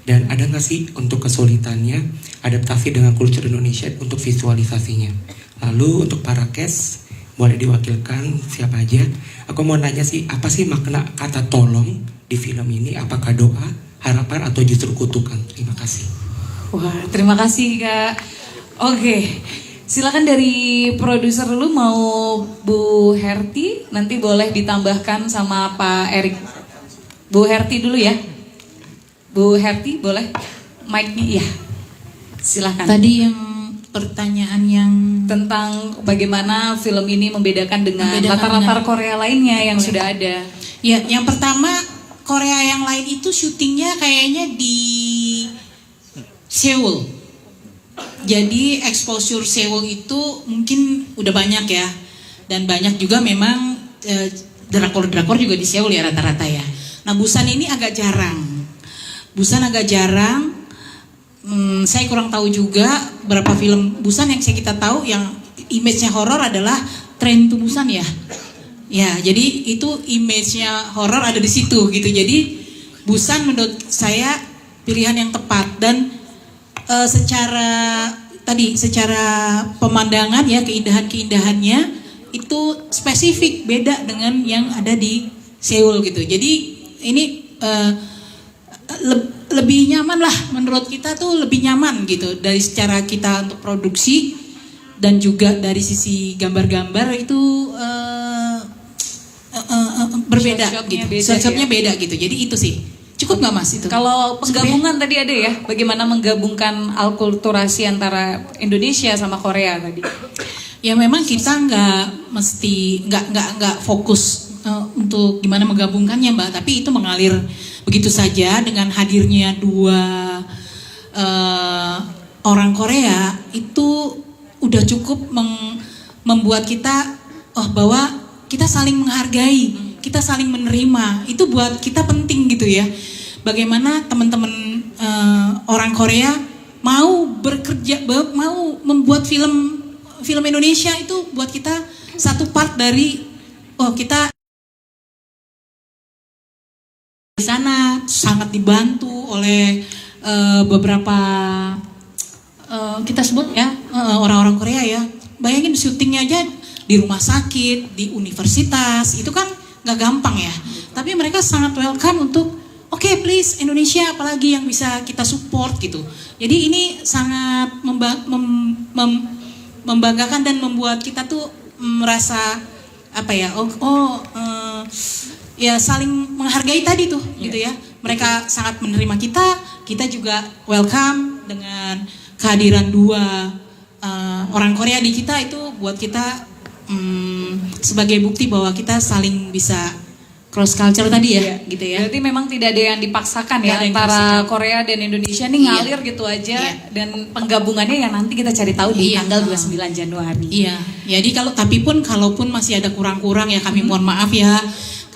Dan ada nggak sih untuk kesulitannya adaptasi dengan kultur Indonesia untuk visualisasinya? Lalu untuk para cast, boleh diwakilkan siapa aja. Aku mau nanya sih, apa sih makna kata tolong di film ini? Apakah doa, harapan, atau justru kutukan? Terima kasih. Wah, terima kasih Kak. Oke, silakan dari produser dulu, mau Bu Herti, nanti boleh ditambahkan sama Pak Erik. Bu Herti dulu ya. Bu Herti boleh mic-nya, ya. Silakan. Tadi yang pertanyaan yang tentang bagaimana film ini membedakan dengan latar-latar dengan- Korea lainnya yang sudah ada. Ya, yang pertama Korea yang lain itu syutingnya kayaknya di Seoul. Jadi exposure Seoul itu mungkin udah banyak ya. Dan banyak juga memang drakor-drakor juga di Seoul ya rata-rata ya. Nah, Busan ini agak jarang. Saya kurang tahu juga berapa film Busan yang kita tahu yang image-nya horor adalah Train to Busan ya. Ya, jadi itu image-nya horor ada di situ gitu. Jadi Busan menurut saya pilihan yang tepat dan secara pemandangan ya, keindahannya itu spesifik beda dengan yang ada di Seoul gitu. Jadi ini lebih nyaman lah menurut kita tuh, lebih nyaman gitu dari secara kita untuk produksi dan juga dari sisi gambar-gambar itu berbeda Shot-shotnya gitu. beda Shot-shotnya ya. beda gitu. Jadi itu sih. Cukup nggak Mas itu? Kalau penggabungan tadi ada ya, bagaimana menggabungkan alkulturasi antara Indonesia sama Korea tadi? Ya memang kita nggak fokus untuk gimana menggabungkannya Mbak, tapi itu mengalir begitu saja dengan hadirnya dua orang Korea itu udah cukup membuat kita bahwa kita saling menghargai, kita saling menerima. Itu buat kita penting gitu ya. Bagaimana teman-teman orang Korea mau bekerja, mau membuat film Indonesia itu buat kita satu part dari kita di sana sangat dibantu oleh beberapa kita sebut ya orang-orang Korea ya. Bayangin syutingnya aja di rumah sakit, di universitas, itu kan nggak gampang ya. Tapi mereka sangat welcome untuk oke, please Indonesia apalagi yang bisa kita support gitu. Jadi ini sangat membanggakan dan membuat kita tuh merasa ya saling menghargai tadi tuh gitu ya. Mereka sangat menerima kita juga welcome dengan kehadiran dua orang Korea di kita. Itu buat kita sebagai bukti bahwa kita saling bisa cross culture tadi ya, gitu ya. Berarti memang tidak ada yang dipaksakan ya Nggak ada yang antara dipaksakan. Korea dan Indonesia nih ngalir gitu aja, dan penggabungannya yang nanti kita cari tahu di tanggal 29 Januari. Iya, jadi kalaupun masih ada kurang-kurang ya kami mohon maaf ya,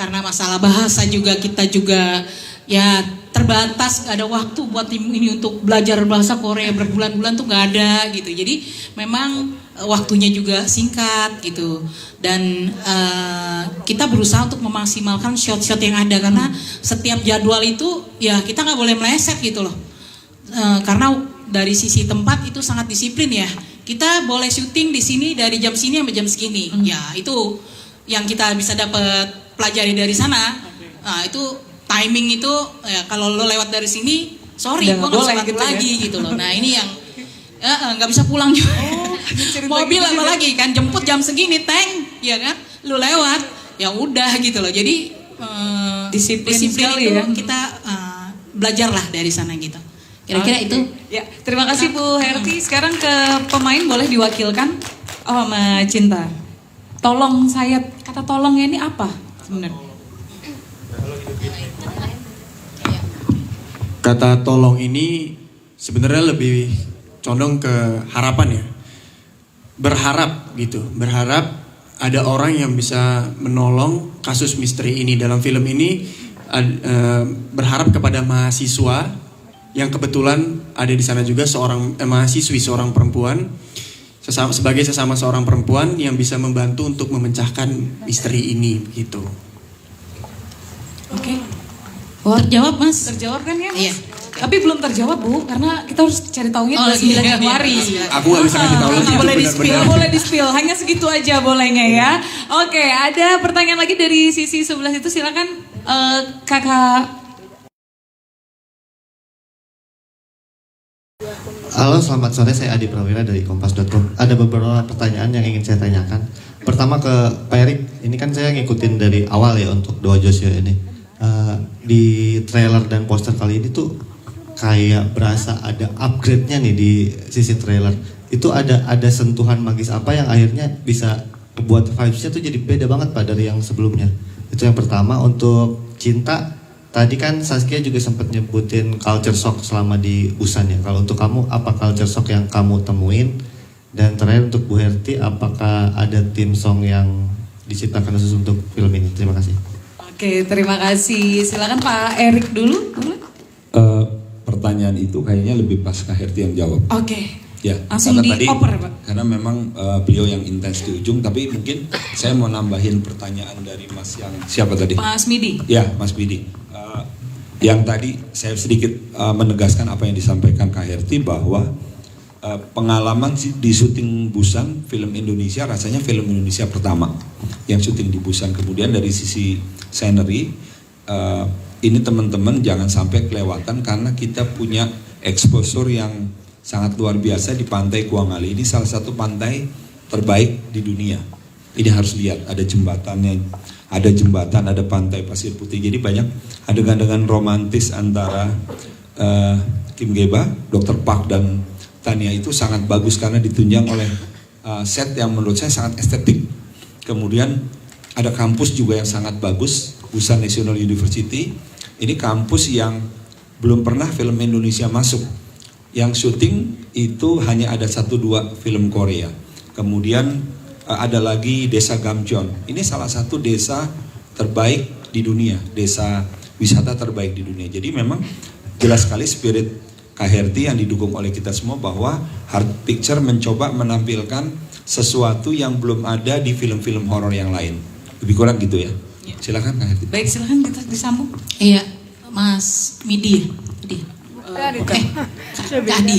karena masalah bahasa juga kita juga ya terbatas, gak ada waktu buat ini untuk belajar bahasa Korea berbulan-bulan tuh gak ada gitu. Jadi memang waktunya juga singkat gitu, dan kita berusaha untuk memaksimalkan shot-shot yang ada karena setiap jadwal itu ya kita nggak boleh meleset gitu loh, karena dari sisi tempat itu sangat disiplin ya. Kita boleh syuting di sini dari jam sini sampai jam segini, ya itu yang kita bisa dapat pelajari dari sana. Nah itu timing itu ya, kalau lo lewat dari sini sorry Udah gue nggak nggak bisa boleh bantu gitu ya. lagi gitu loh. Nah ini yang nggak bisa pulang juga. Mobil gitu apalagi kan jemput jam segini tank ya kan, lu lewat ya udah gitu loh. Jadi Disiplin sekali itu ya. kita belajar lah dari sana gitu. Kira-kira itu. Ya, terima kasih Bu Herti. Sekarang ke pemain boleh diwakilkan sama Cinta. Tolong saya, kata tolongnya ini apa sebenarnya? Kata tolong ini sebenarnya lebih condong ke harapan ya. Berharap gitu, berharap ada orang yang bisa menolong kasus misteri ini. Dalam film ini berharap kepada mahasiswa yang kebetulan ada di sana juga seorang mahasiswi, seorang perempuan, sebagai sesama seorang perempuan yang bisa membantu untuk memecahkan misteri ini gitu. Oke. Terjawab Mas? Terjawab kan ya Mas? Iya. Tapi belum terjawab Bu, karena kita harus cari tahunya 29 Januari. Aku nggak bisa kasih tahu lagi. Nggak boleh Benar-benar. di-spill, nggak boleh di-spill. Hanya segitu aja bolehnya ya. Oke, ada pertanyaan lagi dari sisi sebelah situ, silakan Kakak. Halo, selamat sore. Saya Adi Prawira dari Kompas.com. Ada beberapa pertanyaan yang ingin saya tanyakan. Pertama ke Pak Erik, ini kan saya ngikutin dari awal ya untuk Doa Joshua ini. Di trailer dan poster kali ini tuh kayak berasa ada upgrade-nya nih di sisi trailer. Itu ada sentuhan magis apa yang akhirnya bisa buat vibes-nya tuh jadi beda banget Pak dari yang sebelumnya. Itu yang pertama. Untuk Cinta, tadi kan Saskia juga sempat nyebutin culture shock selama di Busan ya. Kalau untuk kamu, apa culture shock yang kamu temuin? Dan terakhir untuk Bu Herti, apakah ada tim song yang diciptakan khusus untuk film ini? Terima kasih. Oke, terima kasih. Silakan Pak Erik dulu. Pertanyaan itu kayaknya lebih pas Kak Herti yang jawab. Oke. Ya, Langsung karena dioper Pak. Karena memang beliau yang intens di ujung, tapi mungkin saya mau nambahin pertanyaan dari Mas yang siapa tadi? Mas Midi. Ya, Mas Midi. Yang tadi saya sedikit menegaskan apa yang disampaikan Kak Herti bahwa pengalaman di syuting Busan film Indonesia rasanya film Indonesia pertama yang syuting di Busan. Kemudian dari sisi scenery ini teman-teman jangan sampai kelewatan karena kita punya exposure yang sangat luar biasa di pantai Kuangali. Ini salah satu pantai terbaik di dunia. Ini harus lihat, ada jembatannya, ada jembatan, ada pantai pasir putih. Jadi banyak adegan-adegan romantis antara Kim Geba, Dr. Park dan Tania itu sangat bagus karena ditunjang oleh set yang menurut saya sangat estetik. Kemudian ada kampus juga yang sangat bagus, Busan National University. Ini kampus yang belum pernah film Indonesia masuk. Yang syuting itu hanya ada 1-2 film Korea. Kemudian ada lagi Desa Gamcheon. Ini salah satu desa terbaik di dunia, desa wisata terbaik di dunia. Jadi memang jelas sekali spirit Kak Herti yang didukung oleh kita semua bahwa Heart Picture mencoba menampilkan sesuatu yang belum ada di film-film horor yang lain. Lebih kurang gitu ya. Silakan Kak Herti. Baik, silakan kita disambung. Iya, Mas Midi. Oke. Adi.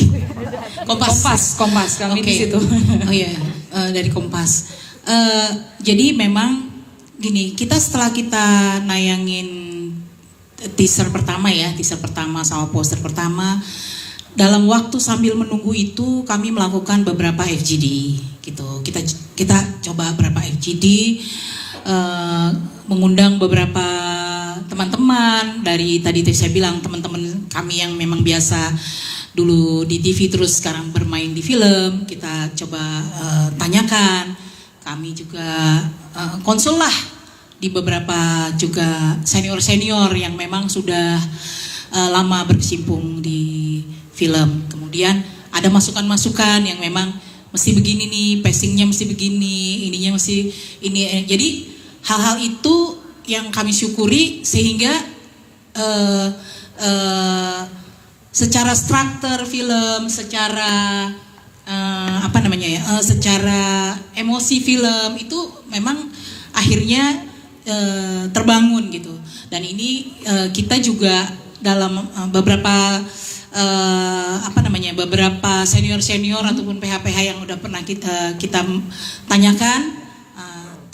Kompas kami di situ. Oh iya, dari Kompas. Jadi memang gini, kita setelah kita nayangin teaser pertama sama poster pertama, dalam waktu sambil menunggu itu kami melakukan beberapa FGD gitu. Kita coba beberapa FGD, mengundang beberapa teman-teman dari tadi saya bilang teman-teman kami yang memang biasa dulu di TV terus sekarang bermain di film, kita coba tanyakan. Kami juga konsul lah di beberapa juga senior-senior yang memang sudah lama berkecimpung di film. Kemudian ada masukan-masukan yang memang mesti begini nih, pacingnya mesti begini, ininya mesti ini. Jadi hal-hal itu yang kami syukuri sehingga secara struktur film, secara secara emosi film itu memang akhirnya terbangun gitu. Dan ini kita juga dalam beberapa beberapa senior ataupun PH-PH yang udah pernah kita tanyakan,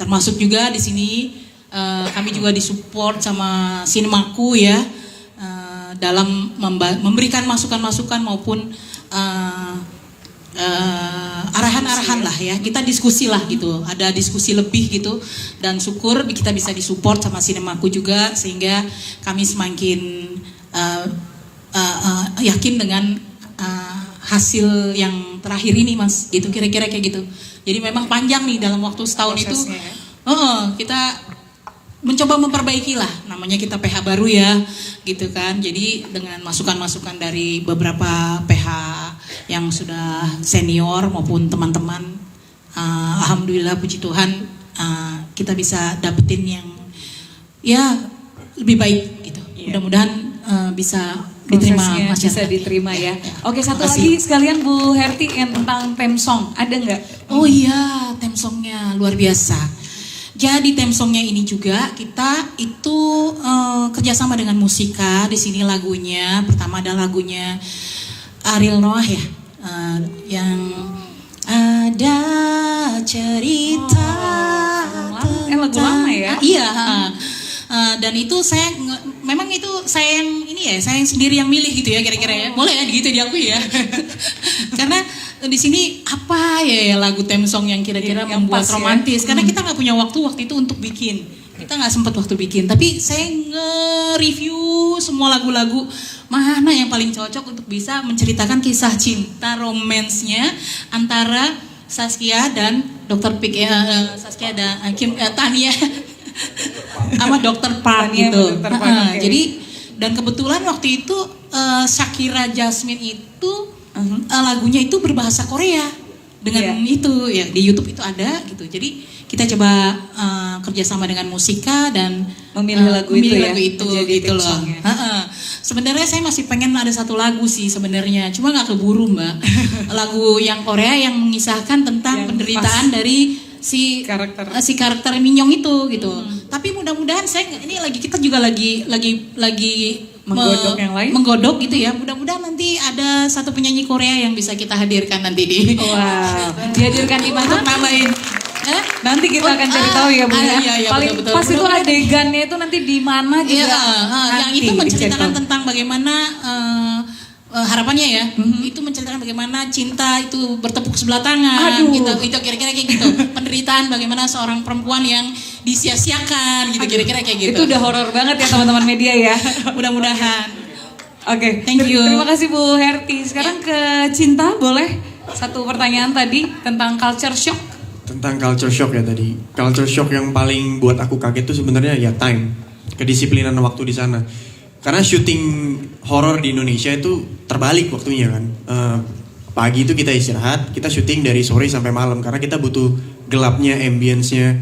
termasuk juga di sini kami juga disupport sama Sinemaku ya, dalam memberikan masukan-masukan maupun arahan-arahan lah ya. Kita diskusi lah gitu, ada diskusi lebih gitu, dan syukur kita bisa disupport sama Sinemaku juga sehingga kami semakin yakin dengan hasil yang terakhir ini Mas, gitu kira-kira kayak gitu. Jadi memang panjang nih dalam waktu setahun prosesnya, itu kita mencoba memperbaiki lah, namanya kita PH baru ya gitu kan. Jadi dengan masukan-masukan dari beberapa PH yang sudah senior maupun teman-teman, alhamdulillah puji Tuhan kita bisa dapetin yang ya lebih baik gitu. Mudah-mudahan bisa diterima masyarakat. Bisa diterima ya. Oke, satu lagi sekalian Bu Herti yang tentang theme song, ada nggak? Oh iya, theme songnya luar biasa. jadi theme songnya ini juga kita itu kerjasama dengan Musika. Di sini lagunya pertama ada lagunya Ariel Noah ya, yang ada cerita lagu lama ya? Iya. Dan itu memang itu saya yang sendiri yang milih gitu ya kira-kira ya. Boleh ya gitu diakui ya. Karena di sini apa ya lagu theme song yang kira-kira yang membuat pas, romantis. ya? Karena kita nggak punya waktu itu untuk bikin. Kita nggak sempat waktu bikin. Tapi saya nge-review semua lagu-lagu mana yang paling cocok untuk bisa menceritakan kisah cinta romansnya antara Saskia dan Dr. Pik Saskia dan Tania sama Dr. Park gitu. Okay. Jadi dan kebetulan waktu itu Shakira Jasmine itu lagunya itu berbahasa Korea dengan itu ya di YouTube itu ada gitu. Jadi kita coba kerjasama dengan Musika dan memilih lagu itu gitu loh. Sebenarnya saya masih pengen ada satu lagu sih sebenarnya, cuma nggak keburu Mbak. Lagu yang Korea yang mengisahkan tentang yang penderitaan dari si karakter Minyong itu gitu. Tapi mudah-mudahan kita juga lagi menggodok yang lain, menggodok gitu ya. Mudah-mudahan nanti ada satu penyanyi Korea yang bisa kita hadirkan nanti di dihadirkan di mana? Untuk nambahin. Nanti kita akan cari tahu ya Bu ya. Iya, paling betul. pas itu adegannya itu nanti di mana juga. Yang itu menceritakan tentang bagaimana harapannya ya. Itu menceritakan bagaimana cinta itu bertepuk sebelah tangan. Itu kira-kira kayak gitu. Penderitaan bagaimana seorang perempuan yang disia-siakan gitu kira-kira kayak gitu. Itu udah horor banget ya teman-teman media ya. Mudah-mudahan. Oke, thank you. Terima kasih Bu Herti. Sekarang ke Cinta boleh? Satu pertanyaan tadi tentang culture shock. Tentang culture shock ya tadi. Culture shock yang paling buat aku kaget tuh sebenarnya ya time, kedisiplinan waktu di sana. Karena syuting horor di Indonesia itu terbalik waktunya kan. Pagi itu kita istirahat, kita syuting dari sore sampai malam karena kita butuh gelapnya, ambience-nya.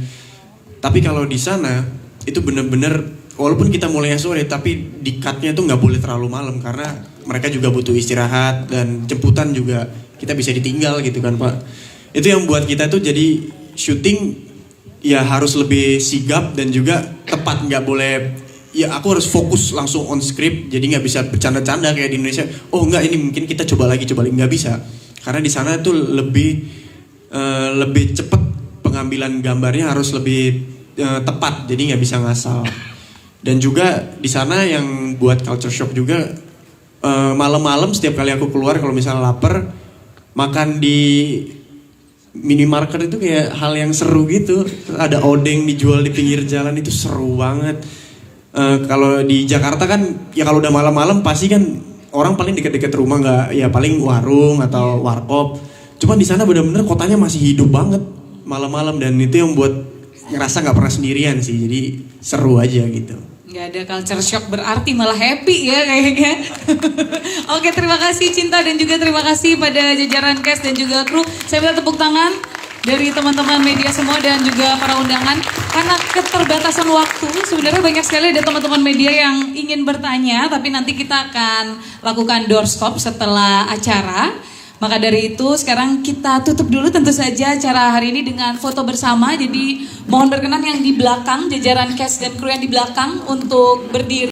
Tapi kalau di sana itu bener-bener walaupun kita mulainya sore tapi di cut-nya tuh nggak boleh terlalu malam karena mereka juga butuh istirahat dan jemputan juga kita bisa ditinggal gitu kan Pak. Itu yang buat kita tuh jadi syuting ya harus lebih sigap dan juga tepat, nggak boleh ya aku harus fokus langsung on script jadi nggak bisa bercanda-canda kayak di Indonesia. Oh enggak ini mungkin kita coba lagi nggak bisa karena di sana tuh lebih cepat pengambilan gambarnya harus lebih tepat jadi nggak bisa ngasal. Dan juga di sana yang buat culture shock juga malam-malam setiap kali aku keluar kalau misalnya lapar makan di minimarket itu kayak hal yang seru gitu. Ada odeng dijual di pinggir jalan itu seru banget. Kalau di Jakarta kan ya kalau udah malam-malam pasti kan orang paling dekat-dekat rumah nggak ya paling warung atau warkop. Cuma di sana benar-benar kotanya masih hidup banget malam-malam dan itu yang buat ngerasa nggak pernah sendirian sih. Jadi seru aja gitu. Nggak ada culture shock berarti malah happy ya kayaknya. Oke, terima kasih Cinta dan juga terima kasih pada jajaran cast dan juga kru. Saya minta tepuk tangan dari teman-teman media semua dan juga para undangan. Karena keterbatasan waktu, sebenarnya banyak sekali ada teman-teman media yang ingin bertanya, tapi nanti kita akan lakukan doorstop setelah acara. Maka dari itu sekarang kita tutup dulu tentu saja acara hari ini dengan foto bersama. Jadi mohon berkenan yang di belakang, jajaran cast dan kru yang di belakang untuk berdiri.